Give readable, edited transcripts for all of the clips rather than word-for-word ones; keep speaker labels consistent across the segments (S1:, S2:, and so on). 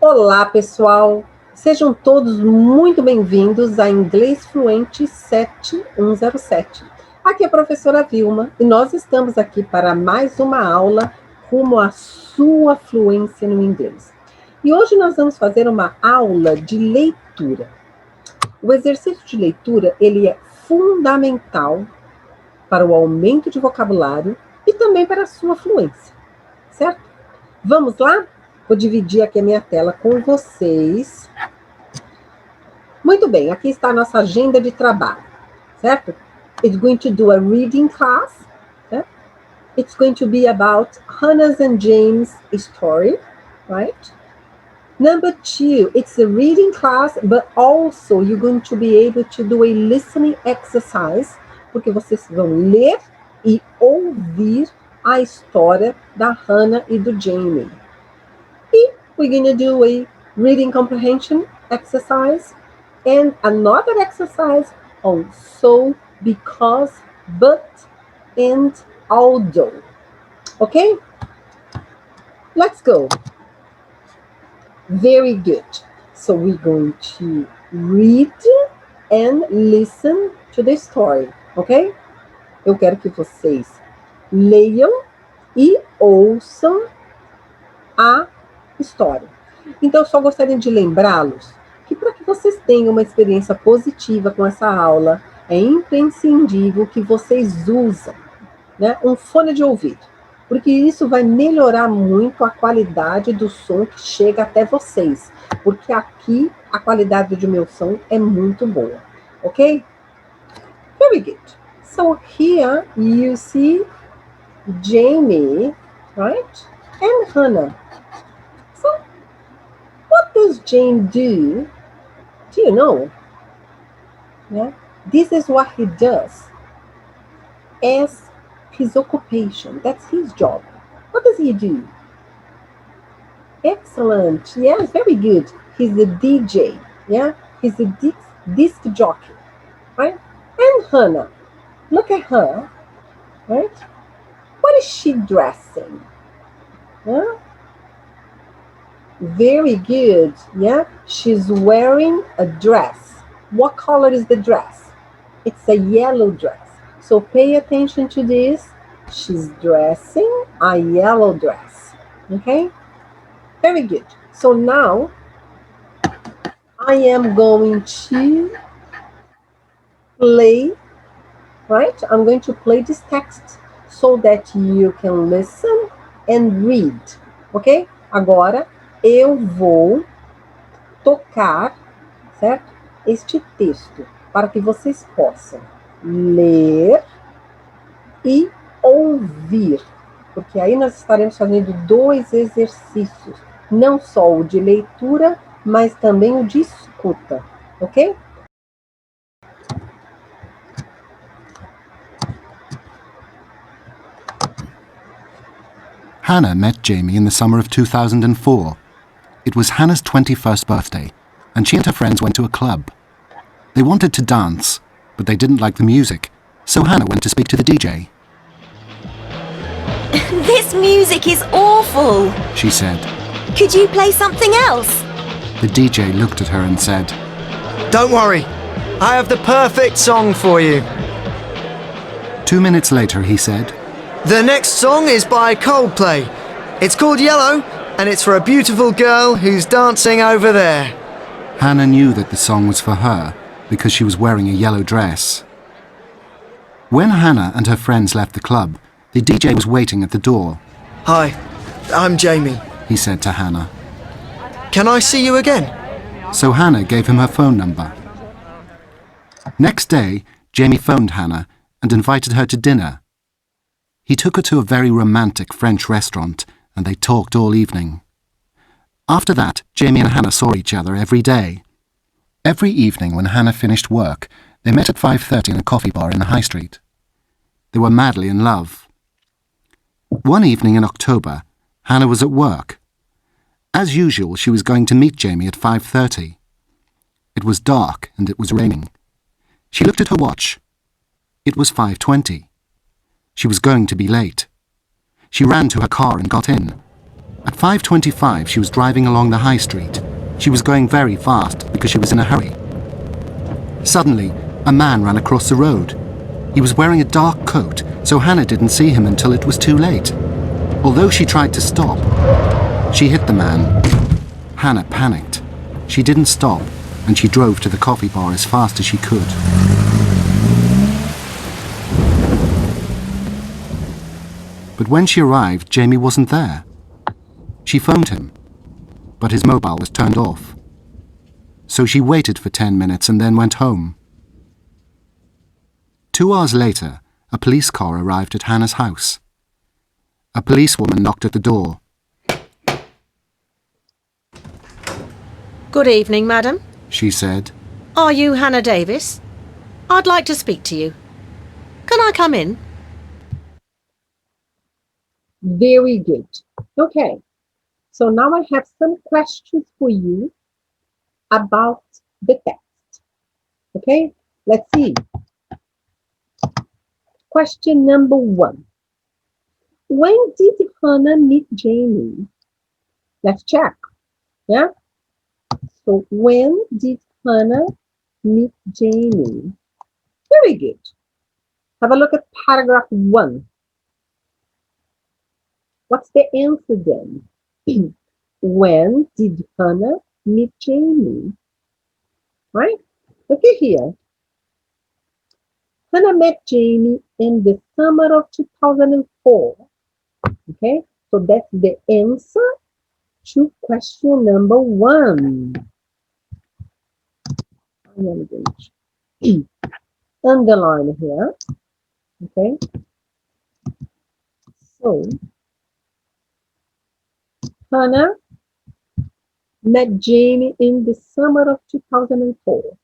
S1: Olá, pessoal! Sejam todos muito bem-vindos a Inglês Fluente 7107. Aqui é a professora Vilma e nós estamos aqui para mais uma aula rumo à sua fluência no inglês. E hoje nós vamos fazer uma aula de leitura. O exercício de leitura, ele é fundamental para o aumento de vocabulário e também para a sua fluência, certo? Vamos lá? Vou dividir aqui a minha tela com vocês. Muito bem, aqui está a nossa agenda de trabalho, certo? It's going to do a reading class. Certo? It's going to be about Hannah's and James' story, right? Number 2, it's a reading class, but also you're going to be able to do a listening exercise, porque vocês vão ler e ouvir a história da Hannah e do Jamie. We're going to do a reading comprehension exercise and another exercise on so, because, but, and although. Okay? Let's go. Very good. So we're going to read and listen to the story. Ok? Eu quero que vocês leiam e ouçam a história. Então, eu só gostaria de lembrá-los que para que vocês tenham uma experiência positiva com essa aula, é imprescindível que vocês usem, né, um fone de ouvido, porque isso vai melhorar muito a qualidade do som que chega até vocês, porque aqui a qualidade do meu som é muito boa, ok? Very good. So here you see Jamie, right? And Hannah. What does Jane do? Do you know? Yeah? This is what he does as his occupation. That's his job. What does he do? Excellent. Yes, very good. He's a DJ. Yeah? He's a disc jockey. Right? And Hannah. Look at her. Right? What is she dressing? Huh? Very good, yeah? She's wearing a dress. What color is the dress? It's a yellow dress. So pay attention to this. She's dressing a yellow dress, okay? Very good. So now, I am going to play, right? I'm going to play this text so that you can listen and read, okay? Agora, eu vou tocar, certo? Este texto, para que vocês possam ler e ouvir, porque aí nós estaremos fazendo 2 exercícios, não só o de leitura, mas também o de escuta, ok?
S2: Hannah met Jamie in the summer of 2004. It was Hannah's 21st birthday, and she and her friends went to a club. They wanted to dance, but they didn't like the music, so Hannah went to speak to the DJ.
S3: This music is awful,
S2: she said.
S3: Could you play something else?
S2: The DJ looked at her and said,
S4: Don't worry, I have the perfect song for you.
S2: 2 minutes later, he said,
S4: The next song is by Coldplay. It's called Yellow, and it's for a beautiful girl who's dancing over there.
S2: Hannah knew that the song was for her because she was wearing a yellow dress. When Hannah and her friends left the club, the DJ was waiting at the door.
S4: Hi, I'm Jamie.
S2: He said to Hannah.
S4: Can I see you again?
S2: So Hannah gave him her phone number. Next day, Jamie phoned Hannah and invited her to dinner. He took her to a very romantic French restaurant, and they talked all evening. After that, Jamie and Hannah saw each other every day. Every evening when Hannah finished work, they met at 5:30 in a coffee bar in the high street. They were madly in love. One evening in October, Hannah was at work. As usual, she was going to meet Jamie at 5:30. It was dark and it was raining. She looked at her watch. It was 5:20. She was going to be late. She ran to her car and got in. At 5:25, she was driving along the high street. She was going very fast because she was in a hurry. Suddenly, a man ran across the road. He was wearing a dark coat, so Hannah didn't see him until it was too late. Although she tried to stop, she hit the man. Hannah panicked. She didn't stop, and she drove to the coffee bar as fast as she could. But when she arrived, Jamie wasn't there. She phoned him, but his mobile was turned off. So she waited for 10 minutes and then went home. 2 hours later, a police car arrived at Hannah's house. A policewoman knocked at the door.
S5: Good evening, madam,
S2: She said.
S5: Are you Hannah Davis? I'd like to speak to you. Can I come in?
S1: Very good. Okay. So now I have some questions for you about the text. Okay, let's see. Question number 1. When did Hannah meet Jamie? Let's check. Yeah? So when did Hannah meet Jamie? Very good. Have a look at paragraph 1. What's the answer then? When did Hannah meet Jamie? Right? Look at here. Hannah met Jamie in the summer of 2004. Okay? So that's the answer to question number 1. I'm going to underline here. Okay? So, Hannah met Jamie in the summer of 2004.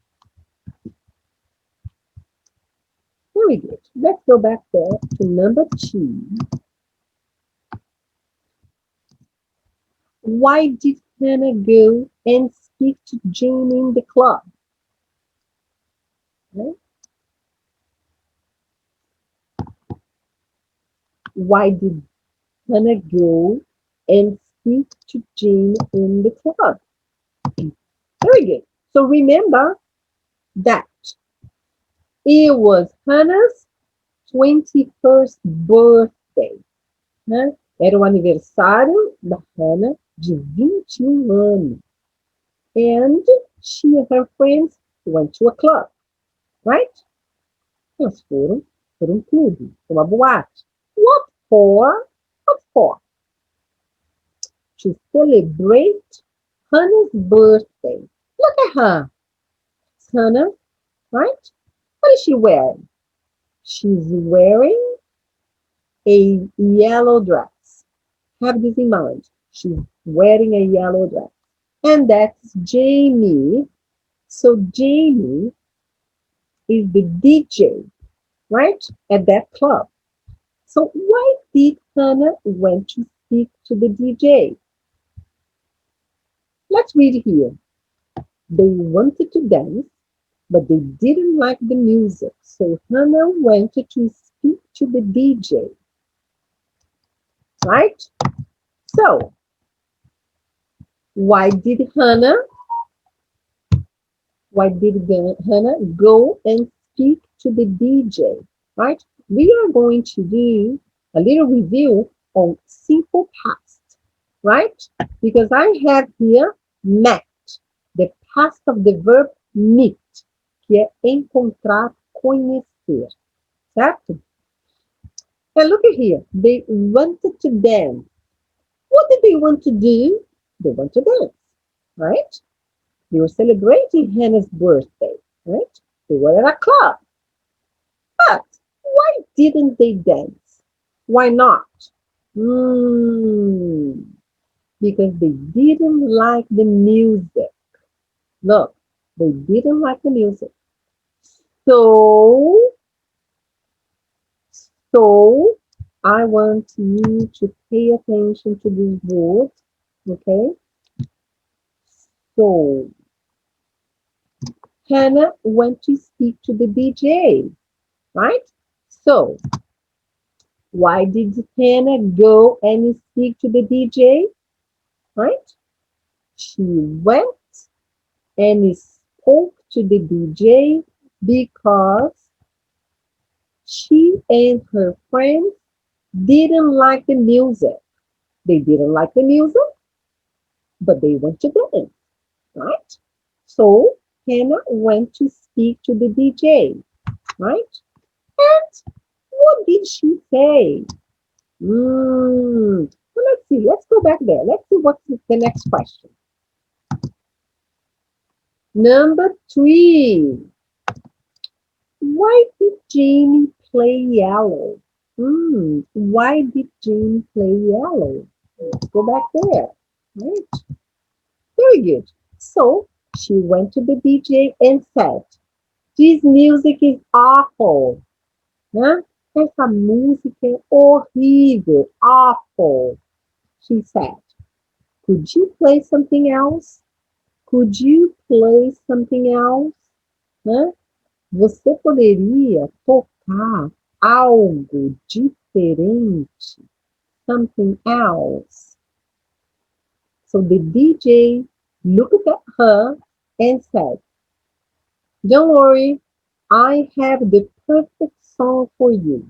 S1: Very good. Let's go back there to number 2. Why did Hannah go and speak to Jamie in the club? Okay. Why did Hannah go and speak to Jamie in the club? Very good. So remember that it was Hannah's 21st birthday. Né? Era o aniversário da Hannah de 21 anos. And she and her friends went to a club. Right? Elas foram para um clube, uma boate. What for? What for? To celebrate Hannah's birthday. Look at her. It's Hannah, right? What is she wearing? She's wearing a yellow dress. Have this in mind. She's wearing a yellow dress. And that's Jamie. So Jamie is the DJ, right? At that club. So why did Hannah went to speak to the DJ? Let's read here. They wanted to dance, but they didn't like the music. So Hannah went to speak to the DJ. Right? So, why did Hannah go and speak to the DJ? Right? We are going to do a little review on simple past. Right? Because I have here met, the past of the verb meet, que é encontrar, conhecer. Certo? And look at here. They wanted to dance. What did they want to do? They want to dance. Right? They were celebrating Hannah's birthday. Right? They were at a club. But why didn't they dance? Why not? Because they didn't like the music. Look, they didn't like the music. So I want you to pay attention to these words, okay? So Hannah went to speak to the DJ, right? So why did Hannah go and speak to the DJ? right? She went and spoke to the DJ because she and her friends didn't like the music. They didn't like the music, but they went to dance, right? So Hannah went to speak to the DJ, right? And what did she say? Well, let's see. Let's go back there. Let's see what's the next question. Number 3. Why did Jamie play yellow? Why did Jamie play yellow? Let's go back there. Right. Very good. So she went to the DJ and said, "This music is awful." Né? Essa música é horrível. Awful. She said, "Could you play something else? Could you play something else?" Né? Você poderia tocar algo diferente? Something else. So the DJ looked at her and said, "Don't worry, I have the perfect song for you."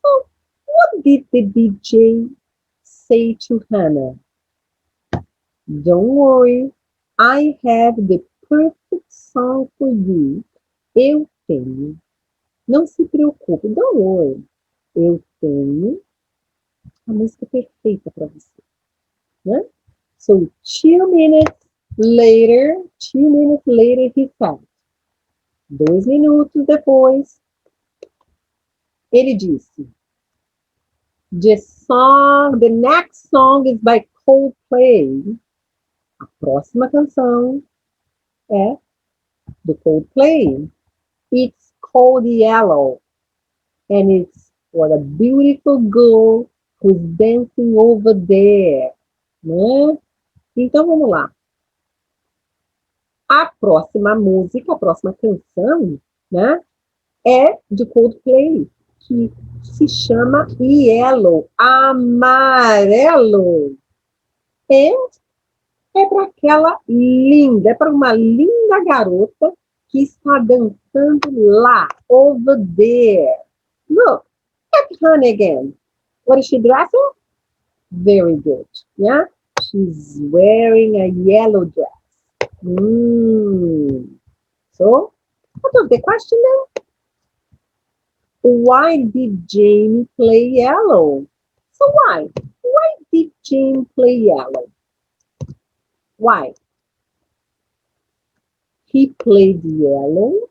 S1: So what did the DJ say to Hannah? "Don't worry, I have the perfect song for you." Eu tenho. Não se preocupe. Don't worry. Eu tenho a música perfeita para você. Né? So 2 minutes later, he said. 2 minutos depois, ele disse, the next song is by Coldplay. A próxima canção é do Coldplay. It's called Yellow, and it's for a beautiful girl who's dancing over there. Né? Então, vamos lá. A próxima música, a próxima canção, né, é de Coldplay, que se chama Yellow, amarelo. And é para aquela linda, é para uma linda garota que está dançando lá, over there. Look, at Hannah again. What is she dressing? Very good. Yeah, she's wearing a yellow dress. So, what was the question then? Why did Jamie play yellow? So why? Why did Jamie play yellow? Why? He played yellow.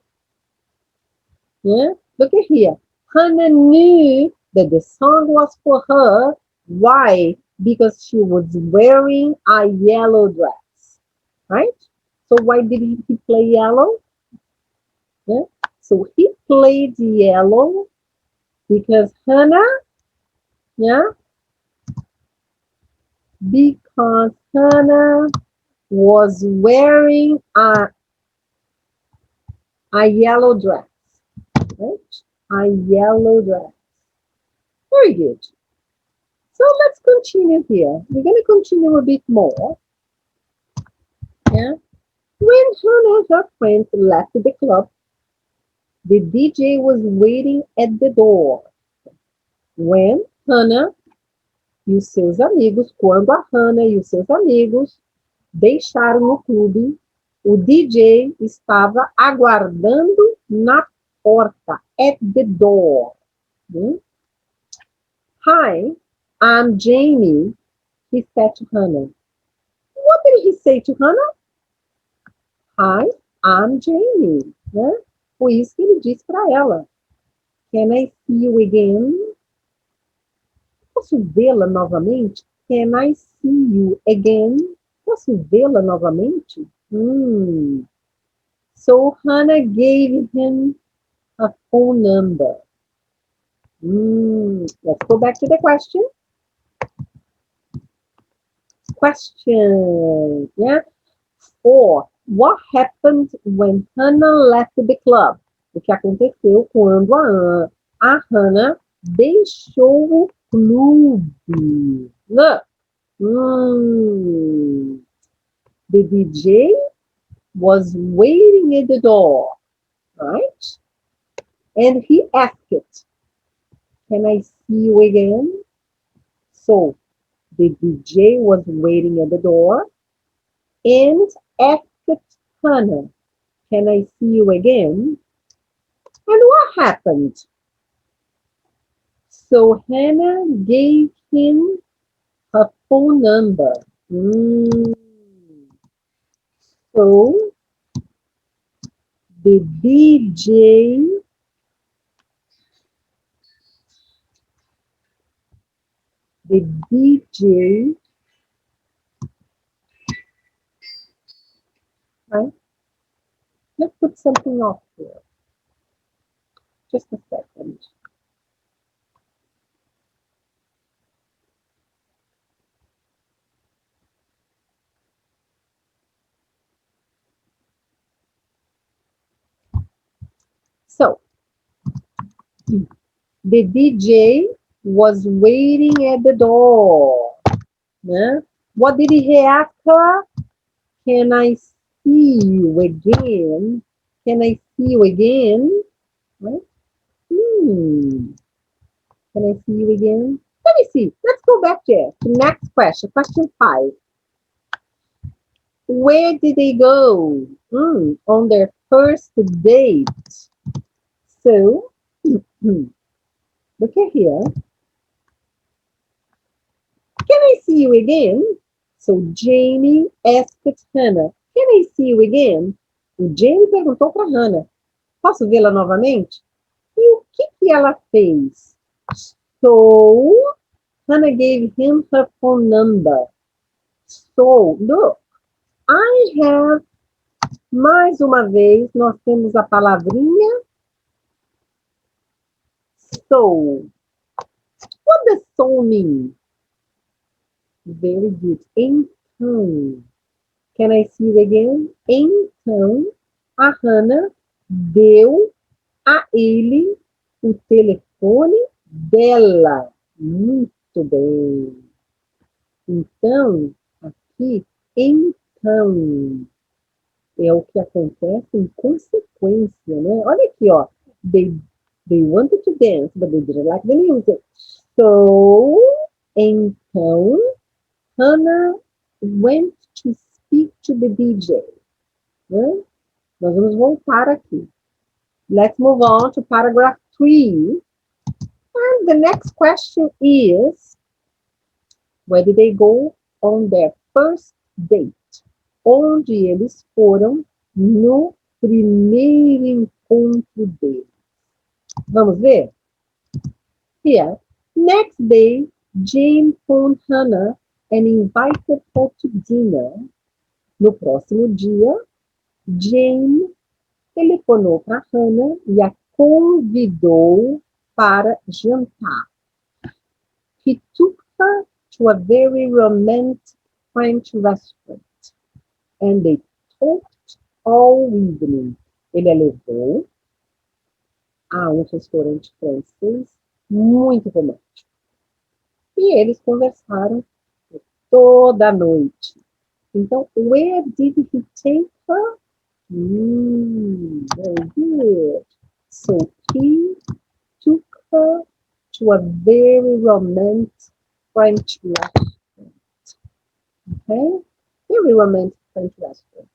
S1: Yeah? Look at here. Hannah knew that the song was for her. Why? Because she was wearing a yellow dress. Right? So why did he play yellow? Yeah? So he played yellow because Hannah, yeah, because Hannah was wearing a yellow dress, right? A yellow dress. Very good. So let's continue here. We're going to continue a bit more. Yeah. When Hannah and her friends left the club, the DJ was waiting at the door. When Hannah e os seus amigos, quando a Hannah e os seus amigos deixaram o clube, o DJ estava aguardando na porta, at the door. Hi, I'm Jamie, he said to Hannah. What did he say to Hannah? Hi, I'm Jamie. Né? Foi isso que ele disse para ela. Can I see you again? Posso vê-la novamente? Can I see you again? Posso vê-la novamente? So Hannah gave him a phone number. Let's go back to the question. Question, yeah? 4. What happened when Hannah left the club? O que aconteceu quando a Hannah deixou o clube? Look, The DJ was waiting at the door, right? And he asked, can I see you again? So, the DJ was waiting at the door and asked Hannah, can I see you again? And what happened? So Hannah gave him her phone number. So the DJ right? Let's put something off here. Just a second. So, the DJ was waiting at the door. Né? What did he ask her? Can I see you again? Can I see you again? Right? Can I see you again? Let me see. Let's go back there to next question. Question 5. Where did they go? On their first date. So, look at here. Can I see you again? So, Jamie asked Hannah, can I see you again? O Jamie perguntou para Hannah, posso vê-la novamente? E o que ela fez? So, Hannah gave him her phone number. So, look, I have, mais uma vez, nós temos a palavrinha so. What does so mean? Very good. Então, can I see you again? Então, a Hannah deu a ele o telefone dela. Muito bem. Então, aqui, então, é o que acontece em consequência, né? Olha aqui, ó. They wanted to dance, but they didn't like the music. So, então, Hannah went to speak to the DJ. Né? Nós vamos voltar aqui. Let's move on to paragraph 3. And the next question is, where did they go on their first date? Onde eles foram no primeiro encontro deles. Vamos ver? Here, next day, Jane phoned Hannah and invited her to dinner. No próximo dia, Jane telefonou para Hannah e a convidou para jantar. He took her to a very romantic French restaurant and they talked all evening. Ele a levou a um restaurante francês muito romântico. E eles conversaram toda a noite. Então, where did he take her? Very good. So, he took her to a very romantic French restaurant. Okay? Very romantic French restaurant.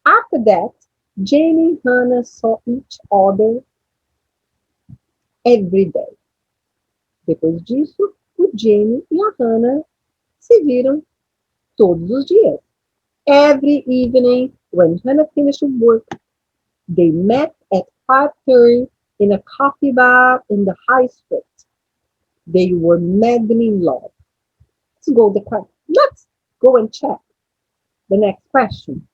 S1: After that, Jane and Hannah saw each other every day. Depois disso, o Jamie e a Hannah se viram todos os dias. Every evening, when Hannah finished work, they met at 5:30 in a coffee bar in the high street. They were madly in love. Let's go and check the next question.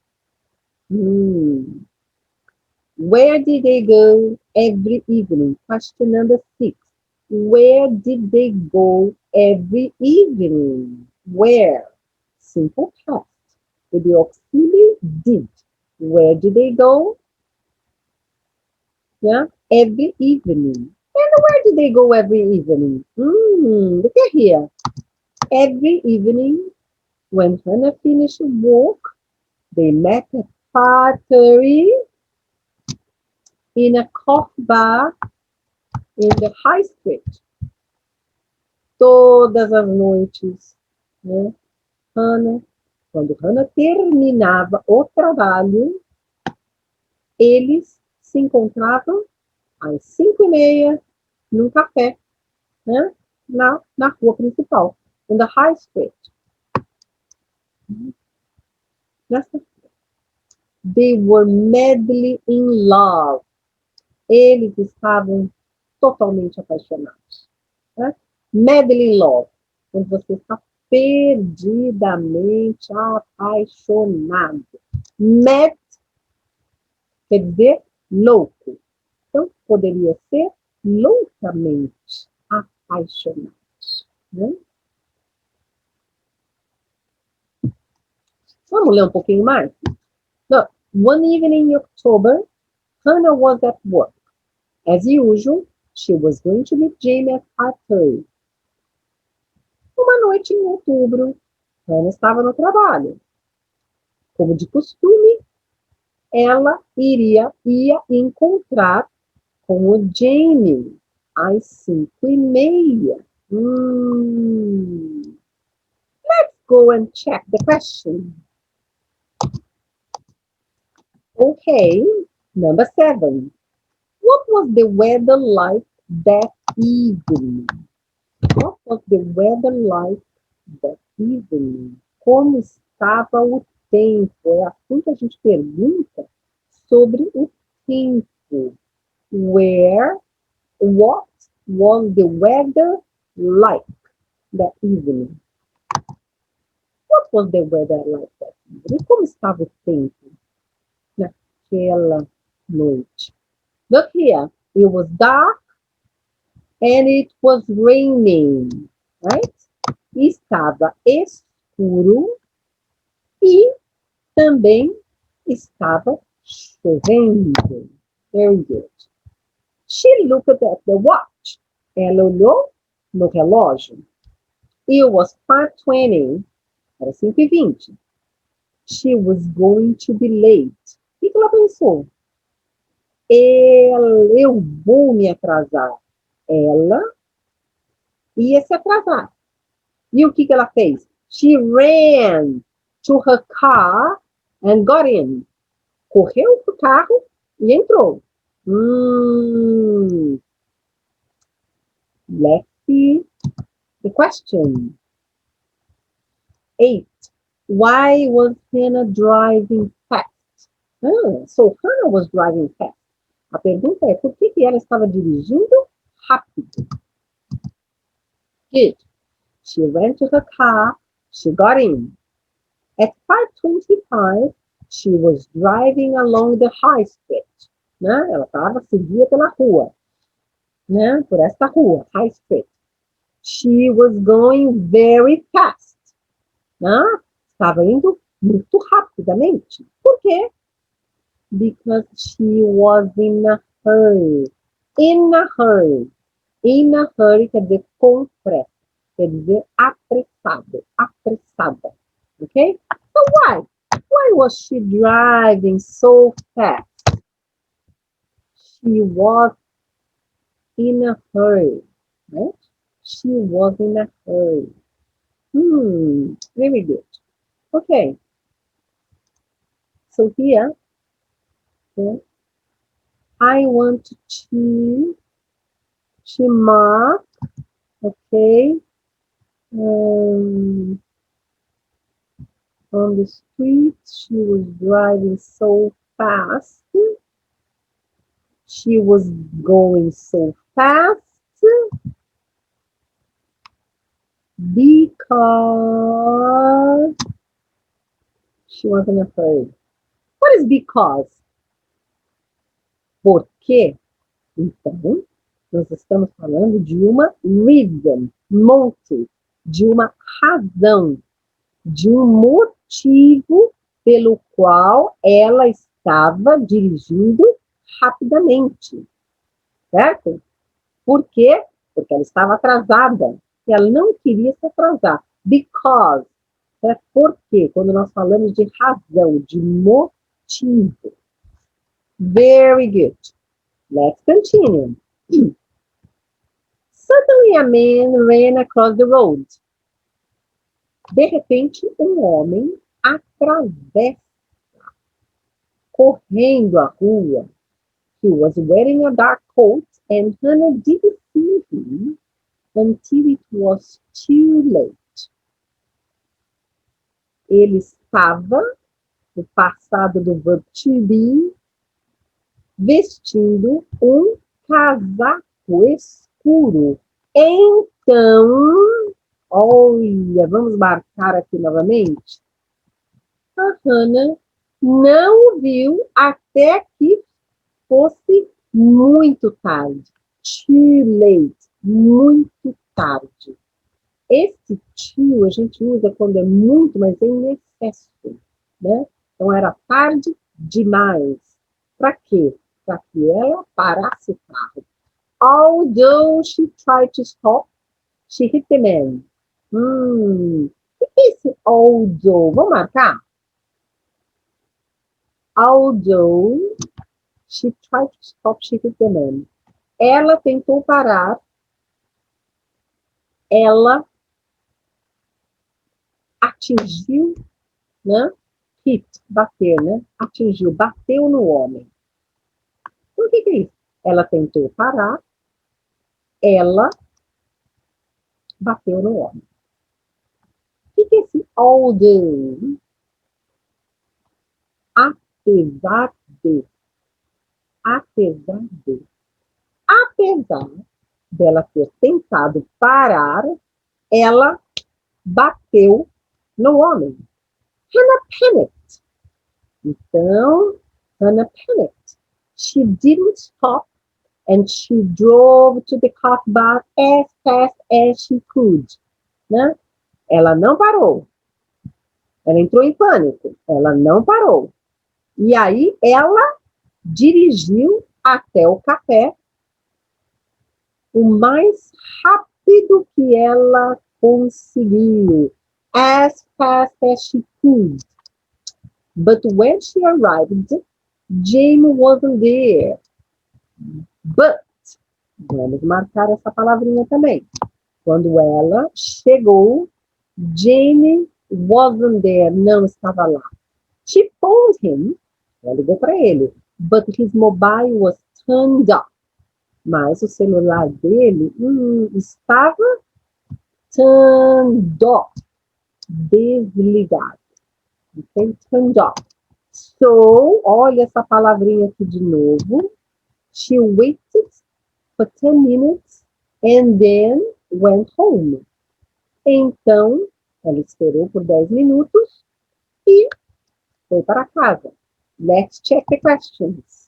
S1: Where did they go every evening? Question number 6. Where did they go every evening? Where? Simple past. With the auxiliary did. Where did they go? Yeah, every evening. And where did they go every evening? Look at here. Every evening When Hannah finished work, they met at 5:30 in a coffee bar in the high street. Todas as noites, né? Quando Hannah terminava o trabalho, eles se encontravam às 5:30 num café, né? Na rua principal, in the high street. They were madly in love. Eles estavam totalmente apaixonados. Né? Madly in love. Quando você está perdidamente apaixonado. Mad quer dizer louco. Então, poderia ser loucamente apaixonados. Né? Vamos ler um pouquinho mais? No. One evening in October, Hannah was at work. As usual, she was going to meet Jamie at 5:30. Uma noite em outubro, Hannah estava no trabalho. Como de costume, ela ia encontrar com o Jamie às 5:30. Let's go and check the question. Okay, number 7. What was the weather like that evening? What was the weather like that evening? Como estava o tempo? É assim que a gente pergunta sobre o tempo. What was the weather like that evening? What was the weather like that evening? Como estava o tempo naquela noite? Look here, it was dark and it was raining, right? Estava escuro e também estava chovendo. Very good. She looked at the watch. Ela olhou no relógio. It was 5:20. Era 5:20. She was going to be late. O que ela pensou? Eu vou me atrasar. Ela ia se atrasar. E o que ela fez? She ran to her car and got in. Correu pro carro e entrou. Let's see the question. 8. Why was Hannah driving fast? So Hannah was driving fast. A pergunta é, por que ela estava dirigindo rápido? Good. She ran to her car. She got in. At 5:25, she was driving along the high street. Né? Ela seguia pela rua. Né? Por esta rua, high street. She was going very fast. Né? Estava indo muito rapidamente. Por quê? Because she was in a hurry. In a hurry. In a hurry quer dizer com pressa. Quer dizer apressado. Apressada. Ok? So why? Why was she driving so fast? She was in a hurry. Right? She was in a hurry. Very good. Okay. So here, I want to mark, okay, on the street, she was driving so fast. She was going so fast because she was in a hurry. What is because? Por quê? Então, nós estamos falando de uma reason, motive, de uma razão, de um motivo pelo qual ela estava dirigindo rapidamente. Certo? Por quê? Porque ela estava atrasada. E ela não queria se atrasar. Because Por quê? Quando nós falamos de razão, de motivo. Very good. Let's continue. Suddenly a man ran across the road. De repente, um homem atravessa, correndo a rua. He was wearing a dark coat and Hannah didn't see him until it was too late. Ele estava, no passado do verbo to be, vestindo um casaco escuro. Então, olha, vamos marcar aqui novamente. A Hannah não o viu até que fosse muito tarde. Too late. Muito tarde. Esse too a gente usa quando é muito, mas em excesso, né? Então, era tarde demais. Para quê? Para que ela parasse o carro. Although she tried to stop, she hit the man. O que é esse although? Vamos marcar? Although she tried to stop, she hit the man. Ela tentou parar. Ela atingiu, né? Hit, bater, né? Atingiu, bateu no homem. O que é isso? Ela tentou parar. Ela bateu no homem. O que é esse although? Apesar de. Apesar de. Apesar dela ter tentado parar, ela bateu no homem. Hannah panicked. Então, Hannah panicked. She didn't stop and she drove to the coffee bar as fast as she could. Né? Ela não parou. Ela entrou em pânico. Ela não parou. E aí, ela dirigiu até o café o mais rápido que ela conseguiu. As fast as she could. But when she arrived, Jamie wasn't there. But, vamos marcar essa palavrinha também. Quando ela chegou, Jamie wasn't there, não estava lá. She phoned him, ela ligou para ele, but his mobile was turned off. Mas o celular dele estava turned off, desligado. Okay? Turned off. So, olha essa palavrinha aqui de novo. She waited for 10 minutes and then went home. Então, ela esperou por 10 minutos e foi para casa. Let's check the questions.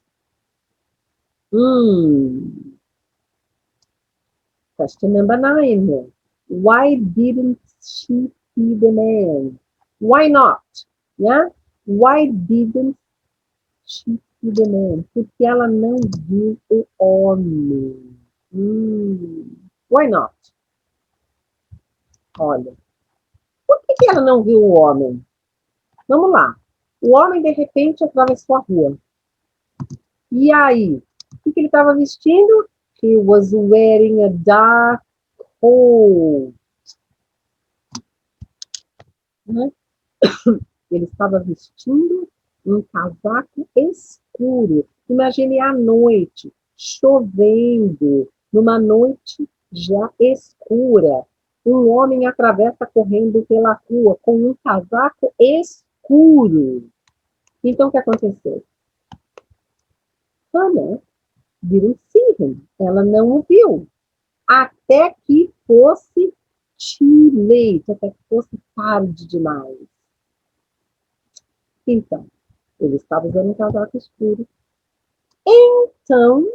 S1: Question number 9. Why didn't she see the man? Why not? Yeah? Why didn't she see the man? Porque ela não viu o homem. Why not? Olha. Por que ela não viu o homem? Vamos lá. O homem, de repente, atravessou a rua. E aí? O que ele estava vestindo? He was wearing a dark coat. Né? Ele estava vestindo um casaco escuro. Imagine à noite, chovendo, numa noite já escura. Um homem atravessa correndo pela rua com um casaco escuro. Então, o que aconteceu? Hannah didn't see him. Ela não o viu. Até que fosse too late, até que fosse tarde demais. Então, ele estava usando um casaco escuro. Então,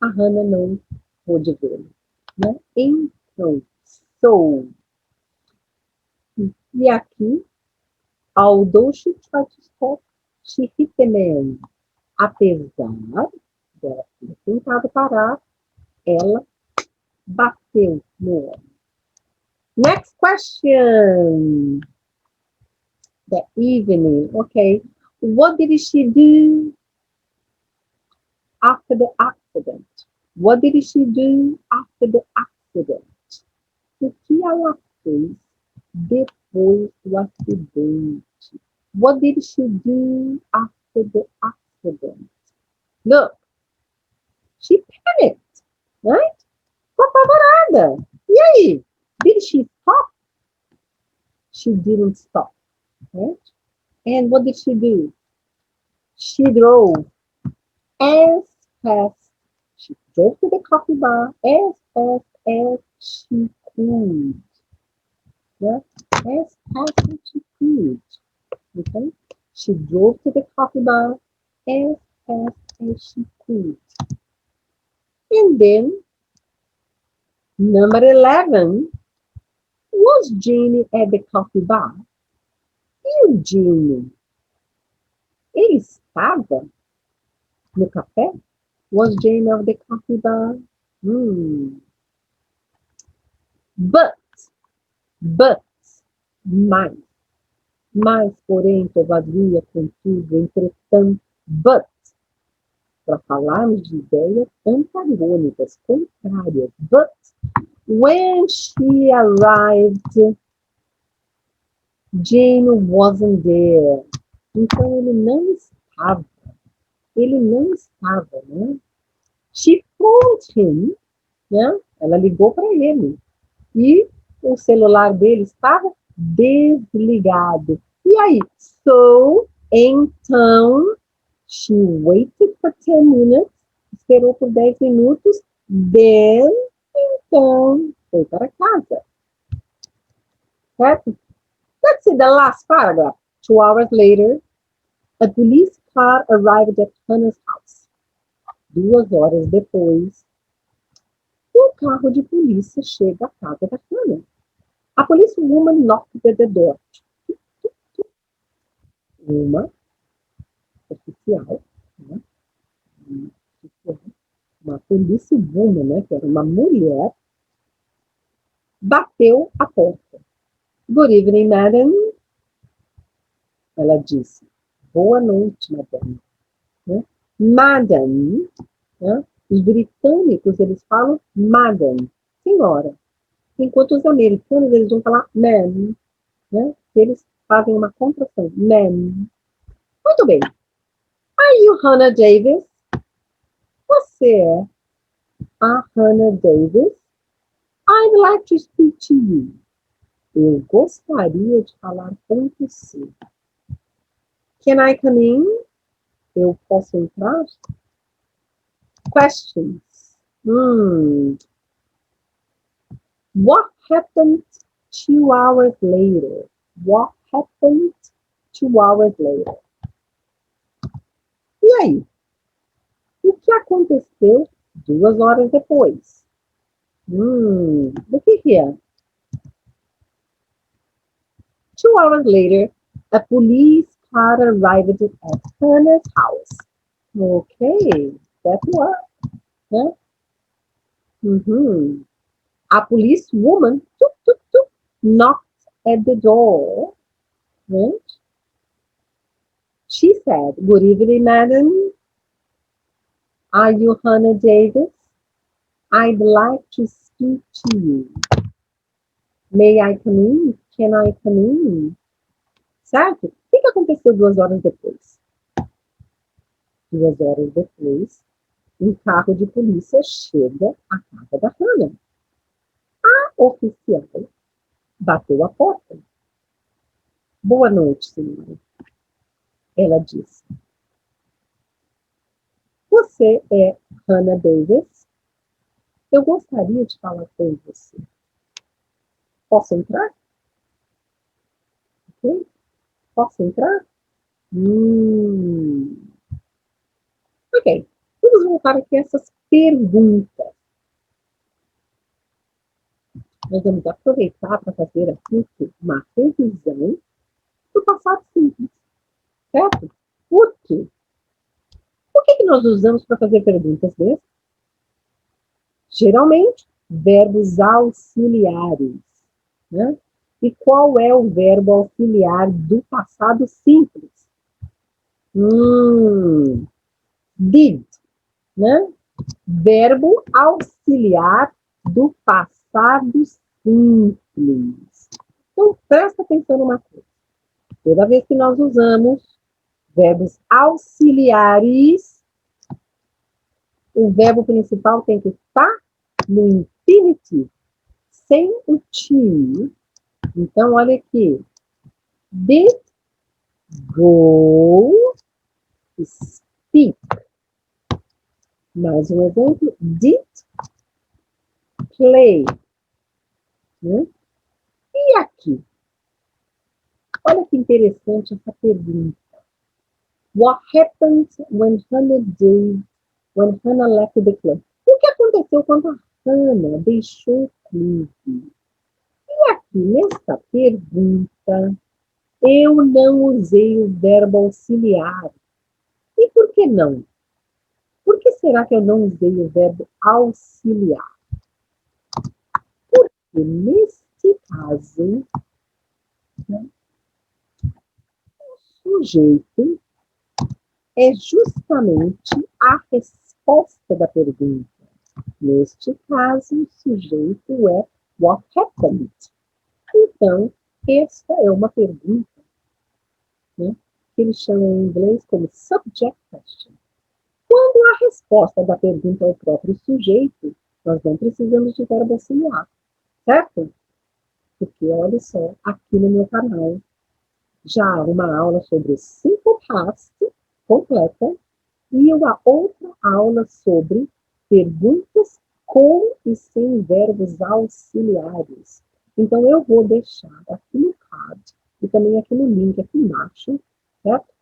S1: a Hannah não pôde vê-lo. Né? Então, so. E aqui, although she tried to stop, she hit the man. Apesar dela ter tentado parar, ela bateu no homem. Next question. The evening. Okay. What did she do after the accident? What did she do after the accident? O que ela fez depois do acidente? What did she do after the accident? Look, she panicked, right? Ficou apavorada. E aí? Did she stop? She didn't stop, right? And what did she do? She drove as fast. She drove to the coffee bar as fast as she could. Yeah? As fast as she could. Okay? She drove to the coffee bar as fast as she could. And then, number 11, was Jamie at the coffee bar? E o Jamie? Ele estava no café? Was Jamie at the coffee bar? But, mais, porém, todavia, contudo, entretanto, but, para falarmos de ideias antagônicas, contrárias, but, when she arrived, Jane wasn't there. Então, ele não estava, né? She phoned him, né? Ela ligou para ele. E o celular dele estava desligado. E aí? So, então, she waited for 10 minutes, esperou por 10 minutos, then, então, foi para casa. Certo? Let's see the last paragraph. 2 hours later, a police car arrived at Hannah's house. 2 horas depois, um carro de polícia chega à casa da Hannah. A policewoman knocked at the door. Uma oficial, né? Uma policewoman, né? Que era uma mulher, bateu a porta. Good evening, madam. Ela disse. Boa noite, madame. Né? Madam, né? Os britânicos, eles falam madam, senhora. Enquanto os americanos, eles vão falar ma'am, né? Eles fazem uma contração, ma'am. Muito bem. Are you Hannah Davis? Você é a Hannah Davis? I'd like to speak to you. Eu gostaria de falar com você. Can I come in? Eu posso entrar? Questions. What happened 2 hours later? What happened 2 hours later? E aí? O que aconteceu 2 horas depois? O que é? 2 hours later, a police car arrived at Hannah's house. Okay, that worked. Né? A policewoman knocked at the door. Right? She said, good evening, madam. Are you Hannah Davis? I'd like to speak to you. May I come in? Can I come in? Certo? O que aconteceu 2 horas depois? 2 horas depois, um carro de polícia chega à casa da Hannah. A oficial bateu a porta. Boa noite, senhora. Ela disse. Você é Hannah Davis? Eu gostaria de falar com você. Posso entrar? Ok? Posso entrar? Ok. Vamos voltar aqui a essas perguntas. Nós vamos aproveitar para fazer aqui uma revisão do passado simples. Certo? Por quê? O que nós usamos para fazer perguntas dessas? Geralmente, verbos auxiliares. né? E qual é o verbo auxiliar do passado simples? Did, né? Verbo auxiliar do passado simples. Então, presta atenção numa coisa. Toda vez que nós usamos verbos auxiliares, o verbo principal tem que estar no infinitivo, sem o to. Então, olha aqui. Did go speak. Mais um exemplo. Did play. Né? E aqui? Olha que interessante essa pergunta. What happened when Hannah left the club? O que aconteceu quando a Hannah deixou o clube? E aqui, nessa pergunta, eu não usei o verbo auxiliar. E por que não? Por que será que eu não usei o verbo auxiliar? Porque neste caso, né, o sujeito é justamente a resposta da pergunta. Neste caso, o sujeito é what happened. Então, esta é uma pergunta, né, que eles chamam em inglês como subject question. Quando a resposta da pergunta é o próprio sujeito, nós não precisamos de verbo auxiliar, certo? Porque, olha só, aqui no meu canal, já há uma aula sobre simple past, completa, e uma outra aula sobre perguntas com e sem verbos auxiliares. Então, eu vou deixar aqui no card e também aqui no link, aqui embaixo, certo?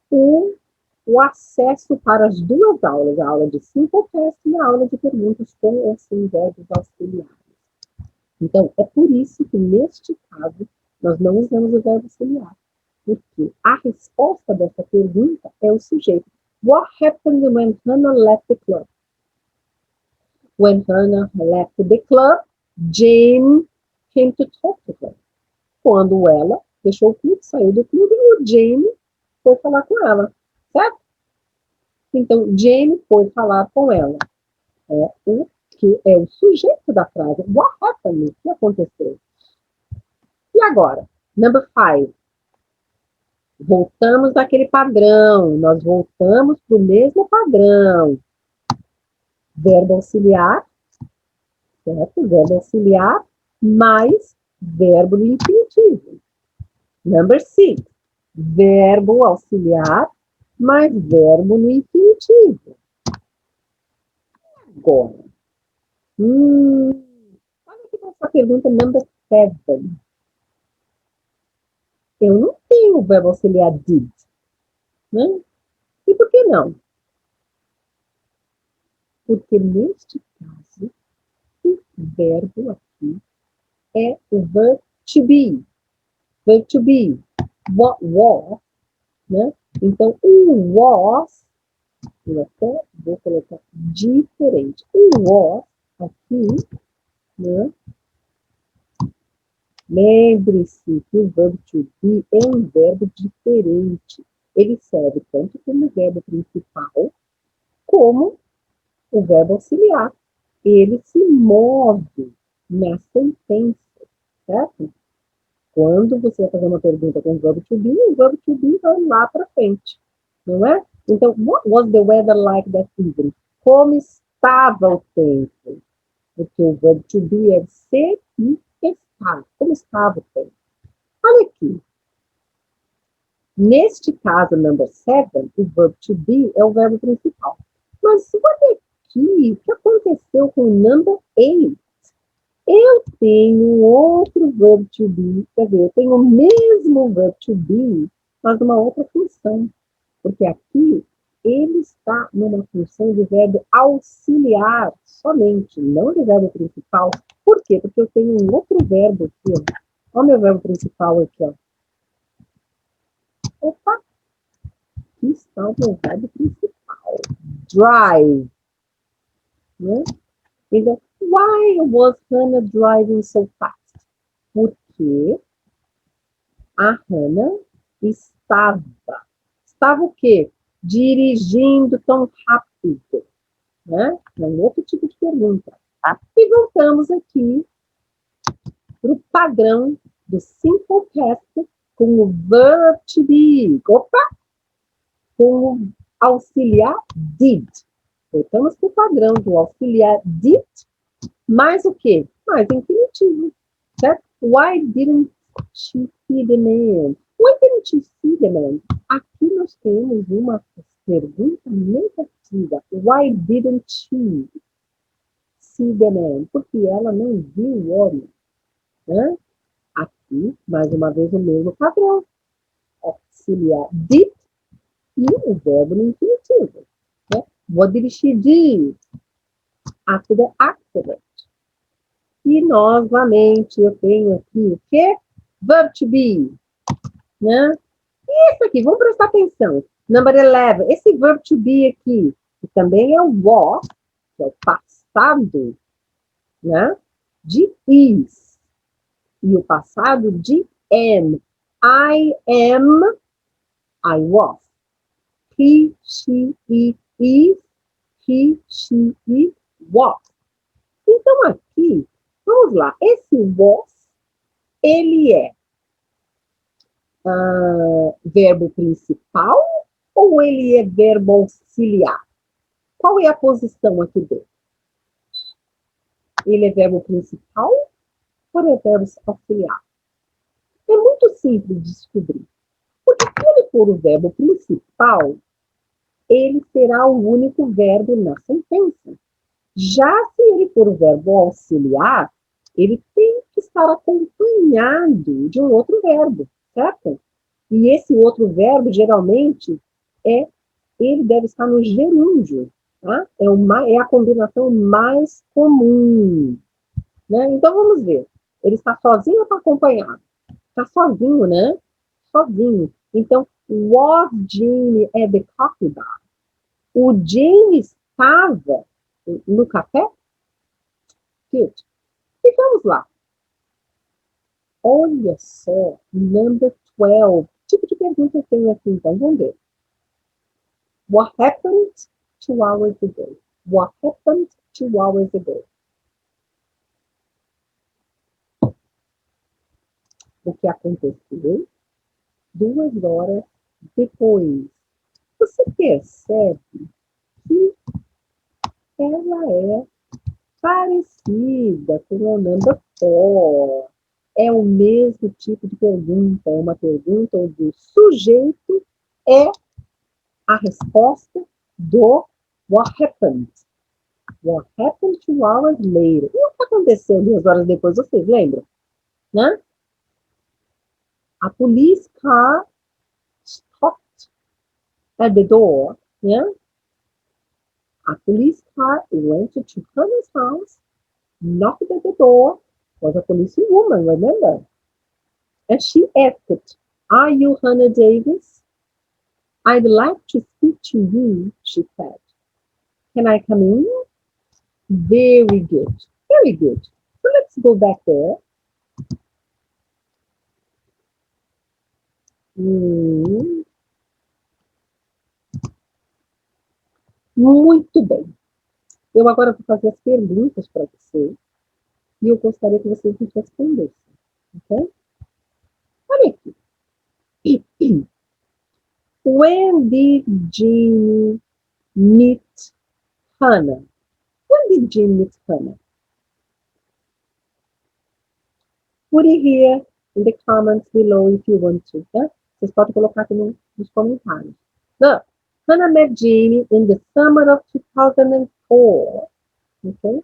S1: O acesso para as duas aulas, a aula de simple past e a aula de perguntas com ou sem verbos auxiliares. Então, é por isso que, neste caso, nós não usamos o verbo auxiliar. Porque a resposta dessa pergunta é o sujeito. What happened when Hannah left the club? When Hannah left the club, Jane came to talk to her. Quando ela deixou o clube, saiu do clube, o Jane foi falar com ela, certo? Então, Jane foi falar com ela. É o que é o sujeito da frase. What happened? O que aconteceu? E agora? Number 5. Voltamos àquele padrão. Nós voltamos para o mesmo padrão. Verbo auxiliar, certo? Verbo auxiliar mais verbo no infinitivo. Number 6. Verbo auxiliar mais verbo no infinitivo. Agora. Olha aqui para essa pergunta number 7. Eu não tenho o verbo auxiliar did, né? E por que não? Porque neste caso, o verbo aqui é o verb to be. Verb to be. What was, né? Então, o was, eu até vou colocar diferente. O was aqui, né? Lembre-se que o verbo to be é um verbo diferente. Ele serve tanto como verbo principal, como o verbo auxiliar. Ele se move na sentença, certo? Quando você vai fazer uma pergunta com o verbo to be vai lá para frente, não é? Então, what was the weather like that evening? Como estava o tempo? Porque o verbo to be é ser e estar. Como estava o tempo? Olha aqui. Neste caso, number 7, o verbo to be é o verbo principal. Mas olha aqui, o que aconteceu com o number 8? Eu tenho outro verbo to be, quer dizer, eu tenho o mesmo verbo to be, mas numa outra função. Porque aqui ele está numa função de verbo auxiliar somente, não de verbo principal. Por quê? Porque eu tenho um outro verbo aqui, ó. Olha o meu verbo principal aqui, ó. Opa! Aqui está o meu verbo principal. Drive. Né? Então, why was Hannah driving so fast? Porque a Hannah estava. Estava o quê? Dirigindo tão rápido. Né? É um outro tipo de pergunta. E voltamos aqui para o padrão do simple past com o verb to be. Opa! Com o auxiliar did. Voltamos para o padrão do auxiliar did, mais o quê? Mais infinitivo. Certo? Why didn't she see the man? Why didn't she see the man? Aqui nós temos uma pergunta negativa. Why didn't she see the man? Porque ela não viu o homem. Né? Aqui, mais uma vez, o mesmo padrão. Auxiliar did e o verbo no infinitivo. Né? What did she do after the accident? E, novamente, eu tenho aqui o quê? Verb to be. Né? E esse aqui, vamos prestar atenção. Number 11, esse verb to be aqui, que também é o was, que é o passado, né? De is. E o passado de am. I am, I was. He, she, it is. He, she, it was. Então, aqui, vamos lá. Esse was, ele é verbo principal ou ele é verbo auxiliar? Qual é a posição aqui dele? Ele é verbo principal ou é verbo auxiliar? É muito simples de descobrir. Porque se ele for o verbo principal, ele será o único verbo na sentença. Já se ele for o verbo auxiliar, ele tem que estar acompanhado de um outro verbo, certo? E esse outro verbo, geralmente, ele deve estar no gerúndio, tá? É a combinação mais comum. Né? Então, vamos ver. Ele está sozinho ou está acompanhado? Está sozinho, né? Sozinho. Então, was Jane at the coffee bar? O Jane estava no café? Good. E vamos lá. Olha só, number 12. Que tipo de pergunta eu tenho aqui, então? Vamos ver. What happened 2 hours ago? What happened 2 hours ago? O que aconteceu 2 horas depois. Você percebe que ela é parecida com a number 4. É o mesmo tipo de pergunta. É uma pergunta onde o sujeito é a resposta do what happened. What happened 2 hours later? E o que aconteceu 2 horas depois? Vocês lembram? Né? A police car stopped at the door. Yeah? A police car went to Hannah's house, knocked at the door. Was a police woman, remember? And she asked, "Are you Hannah Davis? I'd like to speak to you," she said. "Can I come in?" Very good. Very good. So let's go back there. Muito bem. Eu agora vou fazer as perguntas para você e eu gostaria que vocês me respondessem. Ok? Olha aqui. When did Jane meet Hannah? When did Jane meet Hannah? Put it here in the comments below if you want to. Tá? Vocês podem colocar aqui nos comentários. Look, Hannah met Jane in the summer of 2004. Okay?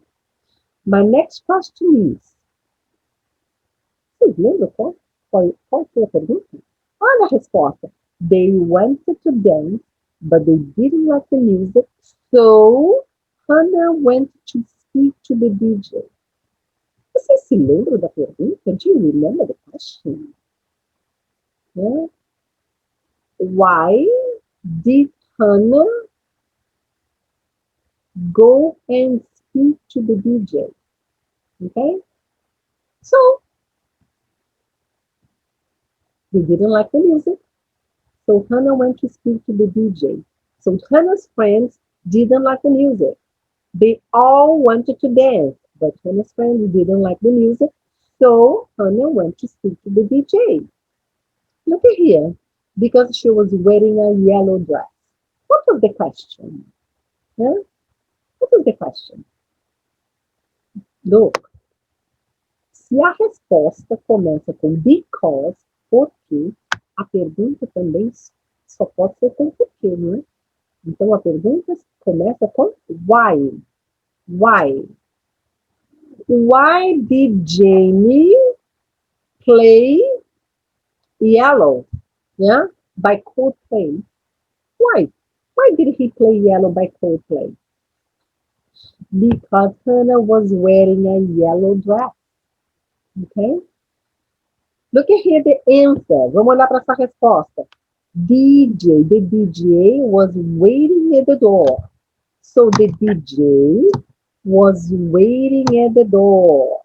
S1: My next question is, vocês lembram qual foi a pergunta? Olha a resposta. They wanted to dance, but they didn't like the music, so Hannah went to speak to the DJ. Vocês se lembram da pergunta? Do you remember the question? Yeah. Why did Hannah go and speak to the DJ? Okay? So, They didn't like the music. So Hannah went to speak to the DJ. So Hannah's friends didn't like the music. They all wanted to dance, but Hannah's friends didn't like the music. So Hannah went to speak to the DJ. Look at here, because she was wearing a yellow dress. What was the question? Huh? What was the question? Look. Se a resposta começa com because, porque, a pergunta também só pode ser com porquê, né? Então, a pergunta começa com why. Why? Why did Jamie play Yellow, yeah, by Coldplay? Why? Why did he play Yellow by Coldplay? Because Hannah was wearing a yellow dress. Okay? Look at here the answer. Vamos olhar para essa resposta. The DJ was waiting at the door. So the DJ was waiting at the door.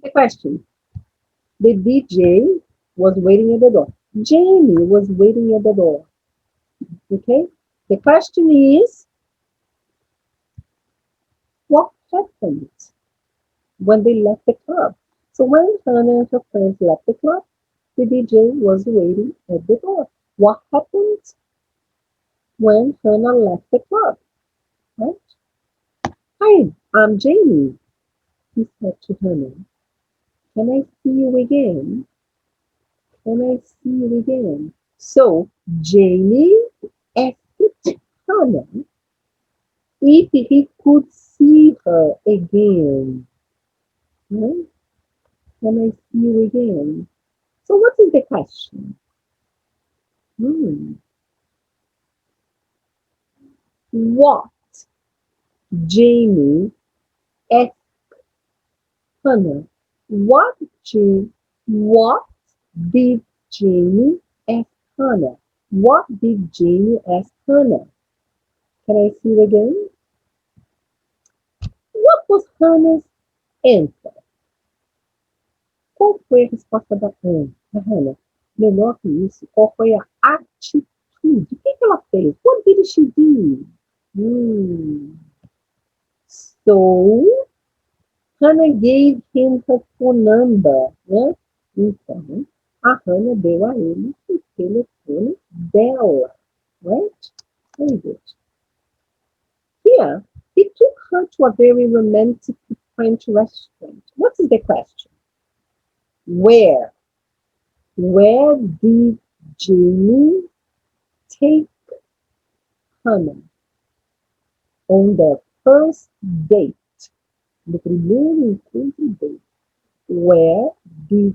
S1: The question. The DJ was waiting at the door. Jamie was waiting at the door. Okay? The question is, what happened when they left the club? So when Hannah and her friends left the club, the DJ was waiting at the door. What happened when Hannah left the club? Right? Hi, I'm Jamie, he said to Hannah. Can I see you again? Can I see you again? So Jamie asked Hannah if he could see her again. Right? Can I see you again? So what is the question? What Jamie asked Hannah? What did Jamie ask Hannah? What did Jamie ask Hannah? Can I see it again? What was Hannah's answer? Qual foi a resposta da Hannah? Melhor que isso, qual foi a atitude? O que ela fez? What did she do? So, Hannah gave him her phone number, né? Então, a Hannah deu a ele o telefone dela, right? Very good. Here, he took her to a very romantic French restaurant. What is the question? Where? Where did Jamie take Hannah on their first date? No primeiro encontro dele. Where did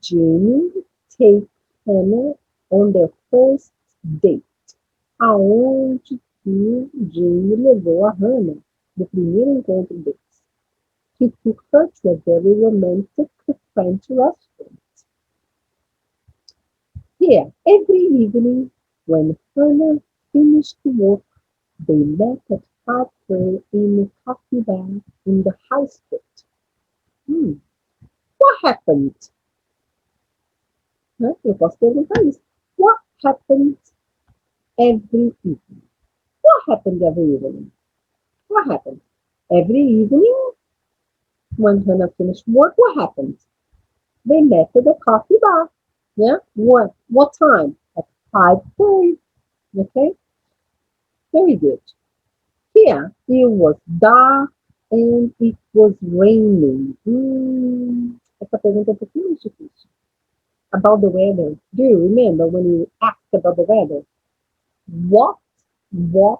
S1: Jamie take Hannah on their first date? Aonde que Jamie levou a Hannah no primeiro encontro deles? He took her to a very romantic French restaurant. Here, every evening, when Hannah finished work, they met at 5:30 in a coffee bar in the high street. What happened? Eu posso perguntar isso. What happened every evening? What happened every evening? What happened? Every evening, when Hannah finished work, what happened? They met at the coffee bar. Yeah? What time? At 5:30. Okay? Very good. Here, it was dark and it was raining. Essa pergunta é um pouquinho mais difícil. About the weather. Do you remember when you asked about the weather? What was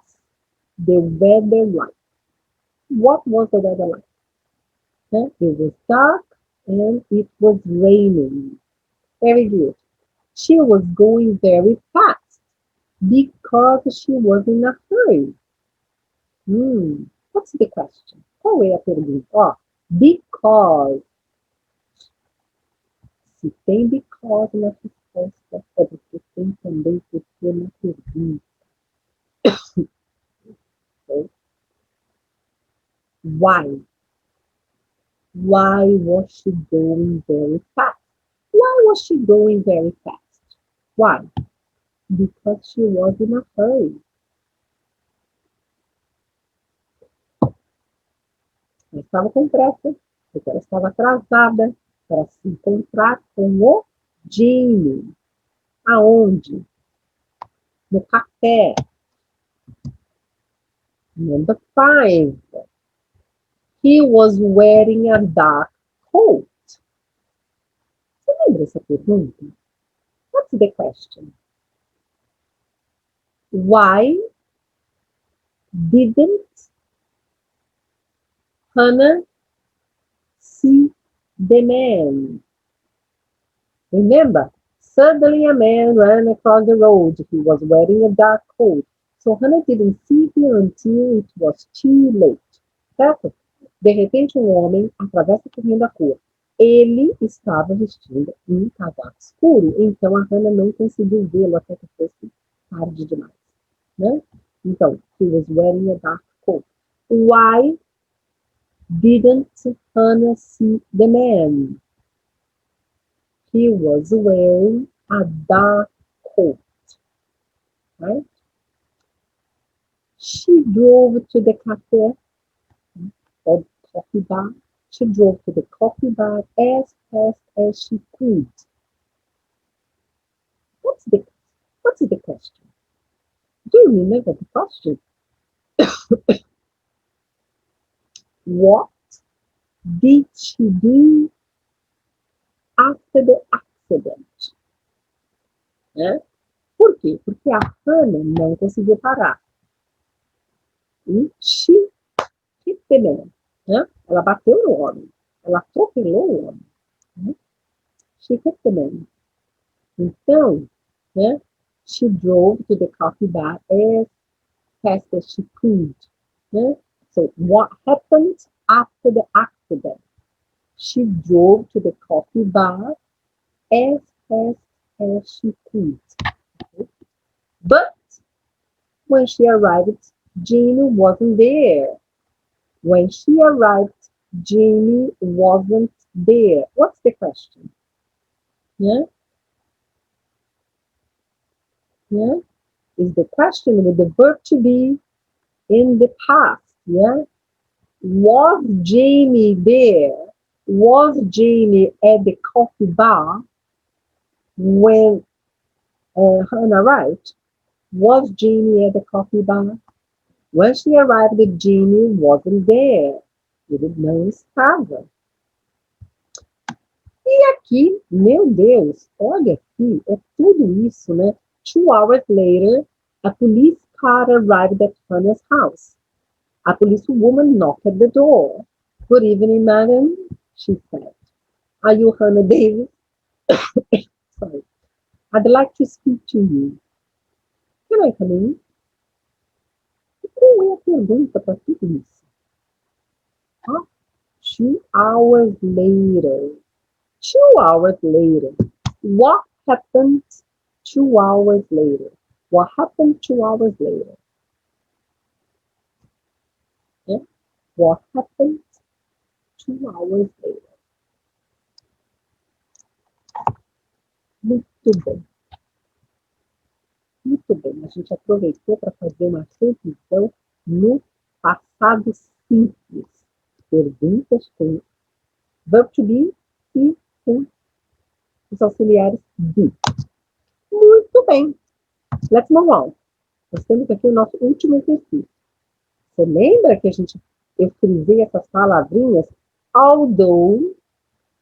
S1: the weather like? What was the weather like? It was dark and it was raining. Very good. She was going very fast because she was in a hurry. What's the question? Qual é a pergunta? Because. Se tem because na resposta, é porque tem também porque na pergunta. Okay. Why? Why was she going very fast? Why was she going very fast? Why? Because she was in a hurry. Ela estava com pressa, porque ela estava atrasada para se encontrar com o Jimmy. Aonde? No café. Number 5. He was wearing a dark coat. Você lembra essa pergunta? What's the question? Why didn't Hannah see the man? Remember, suddenly a man ran across the road. He was wearing a dark coat. So Hannah didn't see him until it was too late. Certo? De repente, um homem atravessa correndo a rua. Ele estava vestindo um casaco escuro, então a Hannah não conseguiu vê-lo até que fosse tarde demais. Né? Então, he was wearing a dark coat. Why didn't Hannah see the man? He was wearing a dark coat. Right? She drove to the cafe or coffee bar. She drove to the coffee bar as fast as she could. What's the question? Do you remember the question? What did she do after the accident? Né? Por quê? Porque a Hannah não conseguiu parar. E she hit the man. Né? Ela bateu no homem. Ela atropelou o homem. Né? She hit the man. Então, né? She drove to the coffee bar as fast as she could. Né? So, what happened after the accident? She drove to the coffee bar as fast as she could. But when she arrived, Jimmy wasn't there. When she arrived, Jimmy wasn't there. What's the question? Yeah? Yeah? Is the question with the verb to be in the past. Yeah? Was Jamie there? Was Jamie at the coffee bar when Hannah arrived? Was Jamie at the coffee bar? When she arrived, Jamie wasn't there. Ele não estava. E aqui, meu Deus, olha aqui, é tudo isso, né? 2 hours later, a police car arrived at Hannah's house. A policewoman knocked at the door. Good evening, madam, she said. Are you Hannah Davis? Sorry. I'd like to speak to you. Can I come in? Qual é a pergunta para tudo isso? 2 hours later. 2 hours later. What happened 2 hours later? What happened 2 hours later? Yeah? What happened 2 hours later? Muito bem. Muito bem. A gente aproveitou para fazer uma revisão no passado simples. Perguntas com verb to be e com os auxiliares be. Muito bem. Let's move on. Nós temos aqui o nosso último exercício. Você lembra que eu frisei essas palavrinhas? Although,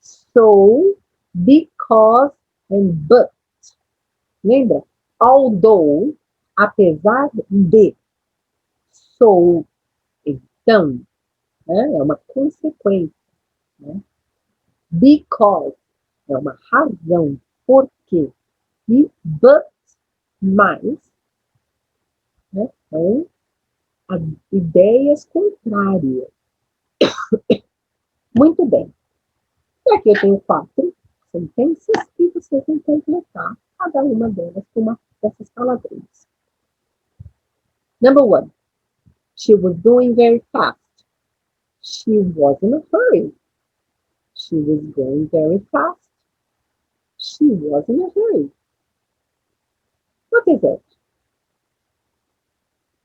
S1: so, because and but. Lembra? Although, apesar de. So, então. Né? É uma consequência. Né? Because, é uma razão. Por quê? E but, mais. Né? São as ideias contrárias. Muito bem. E aqui eu tenho 4 sentenças e você tem que completar cada uma delas com uma dessas palavrinhas. Number 1. She was going very fast. She was in a hurry. She was going very fast. She was in a hurry. What is it?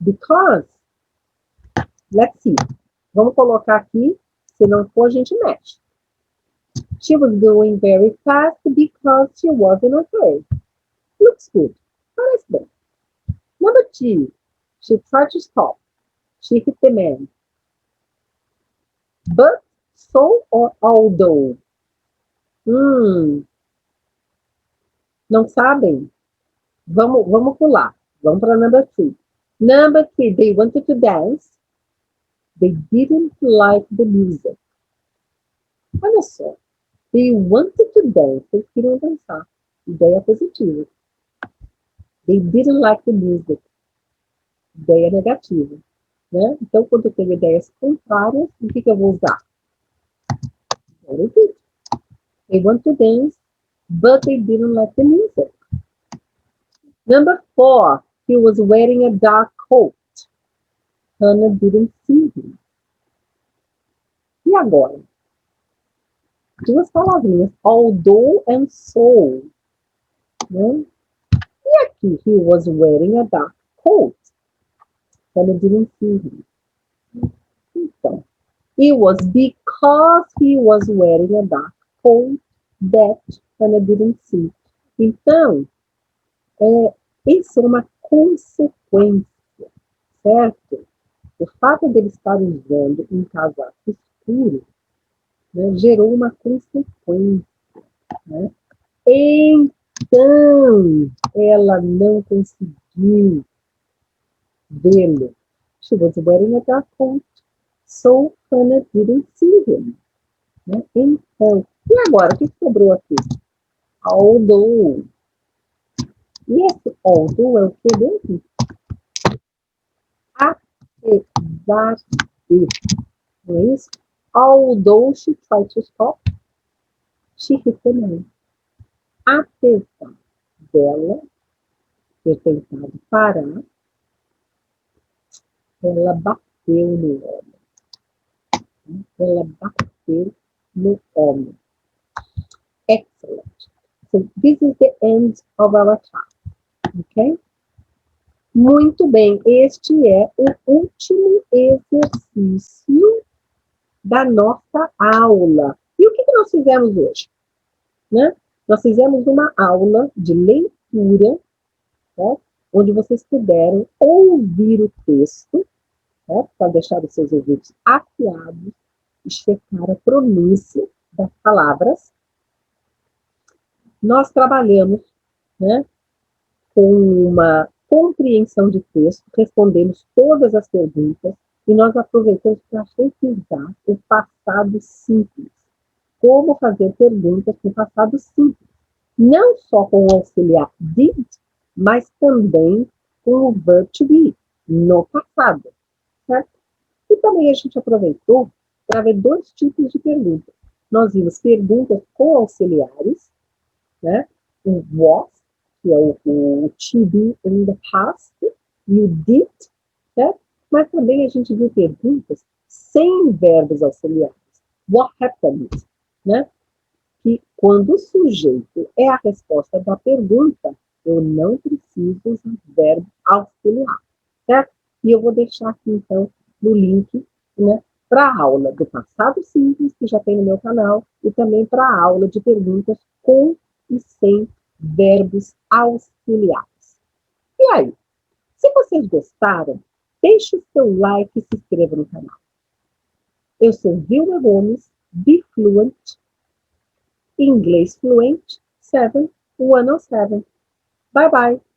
S1: Because, let's see. Vamos colocar aqui, se não for, a gente mexe. She was going very fast because she was in a hurry. Looks good. Parece bem. Number 2. She tried to stop. She hit the man. But, so or although? Não sabem? Vamos pular. Vamos para number 3. Number 3, they wanted to dance. They didn't like the music. Olha só. They wanted to dance. Eles queriam dançar. Ideia positiva. They didn't like the music. Ideia negativa. Né? Então, quando eu tenho ideias contrárias, o que eu vou usar? Very good. They want to dance, but they didn't like the music. Number 4, he was wearing a dark coat. Hannah didn't see him. E agora? Duas palavrinhas, although and so. Né? E aqui, he was wearing a dark coat. Hannah didn't see him. Então, it was because he was wearing a dark coat that Hannah didn't see. Então, isso é uma consequência, certo? O fato dele estar usando um casaco escuro, né, gerou uma consequência. Né? Então, ela não conseguiu vê-lo. She was wearing a dark coat, so Hannah didn't see him. Né? Então, e agora, o que sobrou aqui? Although. E esse although é o que mesmo? Apesar de. Não é isso? Although she tried to stop, she hit the man. Apesar dela ter tentado parar, ela bateu no homem. Ela bateu no homem. Excellent. So this is the end of our class. Ok? Muito bem. Este é o último exercício da nossa aula. E o que nós fizemos hoje? Né? Nós fizemos uma aula de leitura, né? Onde vocês puderam ouvir o texto, né? Para deixar os seus ouvidos afiados e checar a pronúncia das palavras. Nós trabalhamos, né, com uma compreensão de texto, respondemos todas as perguntas e nós aproveitamos para revisar o passado simples. Como fazer perguntas com passado simples. Não só com o auxiliar did, mas também com o verb to be, no passado. Certo? E também a gente aproveitou para ver dois tipos de perguntas. Nós vimos perguntas com auxiliares, né? O was, que é o to be in the past, e o did, certo? Mas também a gente viu perguntas sem verbos auxiliares. What happened? Né? Que quando o sujeito é a resposta da pergunta, eu não preciso usar verbo auxiliar, certo? E eu vou deixar aqui, então, no link, né, para a aula do passado simples, que já tem no meu canal, e também para a aula de perguntas com e sem verbos auxiliares. E aí, se vocês gostaram, deixe o seu like e se inscreva no canal. Eu sou Vilma Gomes, Be Fluent, Inglês Fluente 717. Bye bye!